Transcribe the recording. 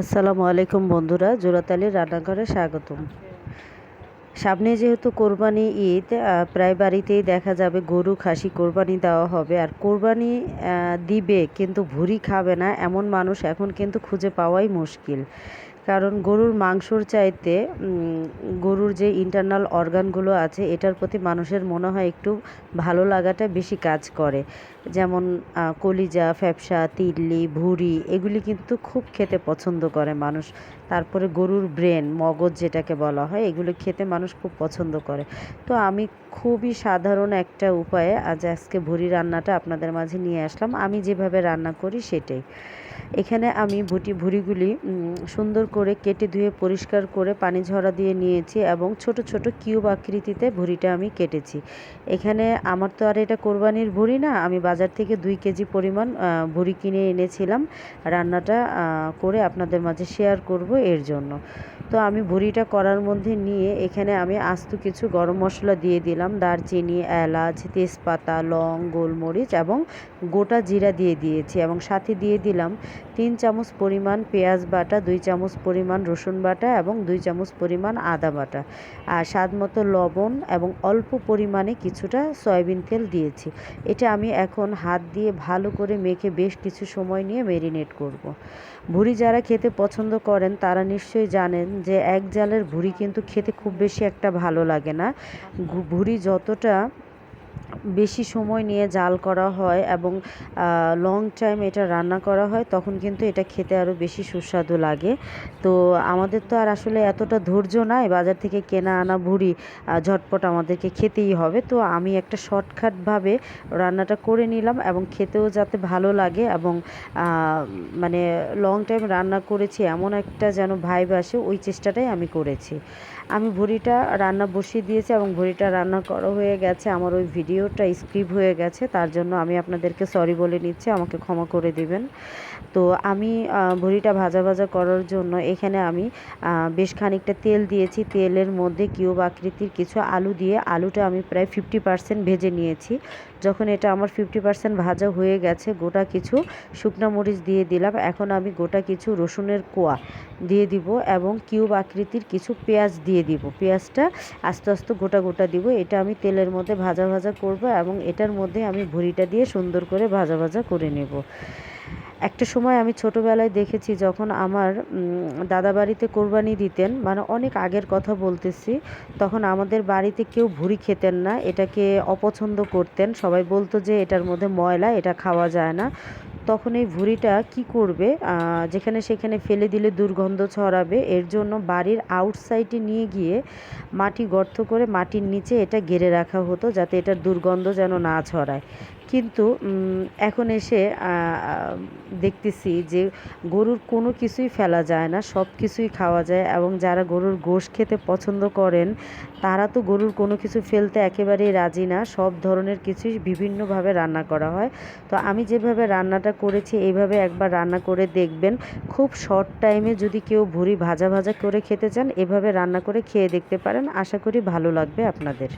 আসসালামু আলাইকুম বন্ধুরা, জোড়াতালির রান্নাঘরে স্বাগতম। সামনে যেহেতু কোরবানি ঈদ, প্রায় বাড়িতেই দেখা যাবে গরু খাসি কোরবানি দেওয়া হবে। আর কোরবানি দিবে কিন্তু ভুঁড়ি খাবে না এমন মানুষ এখন কিন্তু খুঁজে পাওয়াই মুশকিল। কারণ গরুর মাংসর চাইতে গরুর যে ইন্টারনাল অর্গানগুলো আছে এটার প্রতি মানুষের মনে হয় একটু ভালো লাগাটা বেশি কাজ করে। যেমন কলিজা, ফ্যাপসা, তিল্লি, ভুঁড়ি এগুলি কিন্তু খুব খেতে পছন্দ করে মানুষ। তারপরে গরুর ব্রেন, মগজ যেটাকে বলা হয়, এগুলো খেতে মানুষ খুব পছন্দ করে। তো আমি খুবই সাধারণ একটা উপায়ে আজকে ভুঁড়ি রান্নাটা আপনাদের মাঝে নিয়ে আসলাম। আমি যেভাবে রান্না করি সেটাই। এখানে আমি ভুঁড়িগুলি সুন্দর করে কেটে ধুয়ে পরিষ্কার করে পানি ঝরা দিয়ে নিয়েছি এবং ছোট ছোট কিউব আকৃতিতে ভুঁড়িটা আমি কেটেছি। এখানে আমার তো আর এটা কোরবানির ভুঁড়ি না, আমি বাজার থেকে 2 কেজি পরিমাণ ভুঁড়ি কিনে এনেছিলাম রান্নাটা করে আপনাদের মাঝে শেয়ার করব এর জন্য। তো আমি ভুঁড়িটা করার মধ্যে নিয়ে এখানে আমি আস্ত কিছু গরম মশলা দিয়ে দিলাম, দারচিনি, এলাচ, তেজপাতা, লং, গোলমরিচ এবং গোটা জিরা দিয়ে দিয়েছি এবং সাথে দিয়ে দিলাম 3 চামচ পরিমাণ পেঁয়াজ বাটা, 2 চামচ পরিমাণ রসুন বাটা এবং 2 চামচ পরিমাণ আদা বাটা, আর স্বাদ মতো লবণ এবং অল্প পরিমাণে কিছুটা সয়াবিন তেল দিয়েছি। এটা আমি এখন হাত দিয়ে ভালো করে মেখে বেশ কিছু সময় নিয়ে ম্যারিনেট করব। ভুঁড়ি যারা খেতে পছন্দ করেন তারা নিশ্চয়ই জানেন যে এক জালের ভুঁড়ি কিন্তু খেতে খুব বেশি একটা ভালো লাগে না। ভুঁড়ি যতটা বেশি সময় নিয়ে জাল করা হয় এবং লং টাইম এটা রান্না করা হয় তখন কিন্তু এটা খেতে আরও বেশি সুস্বাদু লাগে। তো আমাদের তো আর আসলে এতটা ধৈর্য নাই, বাজার থেকে কেনা আনা ভুঁড়ি ঝটপট আমাদেরকে খেতেই হবে। তো আমি একটা শর্টকাটভাবে রান্নাটা করে নিলাম এবং খেতেও যাতে ভালো লাগে এবং মানে লং টাইম রান্না করেছি এমন একটা যেন ভাইব আসে, ওই চেষ্টাটাই আমি করেছি। আমি ভুঁড়িটা রান্না বসিয়ে দিয়েছি এবং ভুঁড়িটা রান্না করা হয়ে গেছে। আমার ওই ভিডিওটা স্কিপ হয়ে গেছে, তার জন্য আমি আপনাদেরকে সরি বলে নিচ্ছি, আমাকে ক্ষমা করে দিবেন। তো আমি ভুঁড়িটা ভাজা ভাজা করার জন্য এখানে আমি বেশ খানিকটা তেল দিয়েছি। তেলের মধ্যে কিউব আকৃতির কিছু আলু দিয়ে আলুটা আমি প্রায় 50% ভেজে নিয়েছি। যখন এটা আমার 50% ভাজা হয়ে গেছে, গোটা কিছু শুকনো মরিচ দিয়ে দিলাম। এখন আমি গোটা কিছু রসুনের কোয়া দিয়ে দিব এবং কিউব আকৃতির কিছু পেঁয়াজ দিয়ে দিব। পেঁয়াজটা আস্তে আস্তে গোটা গোটা দিব। এটা আমি তেলের মধ্যে ভাজা ভাজা করব এবং এটার মধ্যে আমি ভুঁড়িটা দিয়ে সুন্দর করে ভাজা ভাজা করে নেব। একটা সময় আমি ছোটোবেলায় দেখেছি যখন আমার দাদা বাড়িতে কোরবানি দিতেন, মানে অনেক আগের কথা বলতেছি, তখন আমাদের বাড়িতে কেউ ভুঁড়ি খেতেন না, এটাকে অপছন্দ করতেন। সবাই বলতো যে এটার মধ্যে ময়লা, এটা খাওয়া যায় না। তখন এই ভুঁড়িটা কী করবে, যেখানে সেখানে ফেলে দিলে দুর্গন্ধ ছড়াবে, এর জন্য বাড়ির আউটসাইডে নিয়ে গিয়ে মাটি গর্ত করে মাটির নিচে এটা গেড়ে রাখা হতো যাতে এটার দুর্গন্ধ যেন না ছড়ায়। কিন্তু এখন এসে দেখতেছি যে গরুর কোনো কিছুই ফেলা যায় না, সব কিছুই খাওয়া যায় এবং যারা গরুর গোশ খেতে পছন্দ করেন তারা তো গরুর কোনো কিছু ফেলতে একেবারেই রাজি না। সব ধরনের কিছুই বিভিন্নভাবে রান্না করা হয়। তো আমি যেভাবে রান্নাটা করেছি এইভাবে একবার রান্না করে দেখবেন। খুব শর্ট টাইমে যদি কেউ ভুঁড়ি ভাজা ভাজা করে খেতে চান, এভাবে রান্না করে খেয়ে দেখতে পারেন, আশা করি ভালো লাগবে আপনাদের।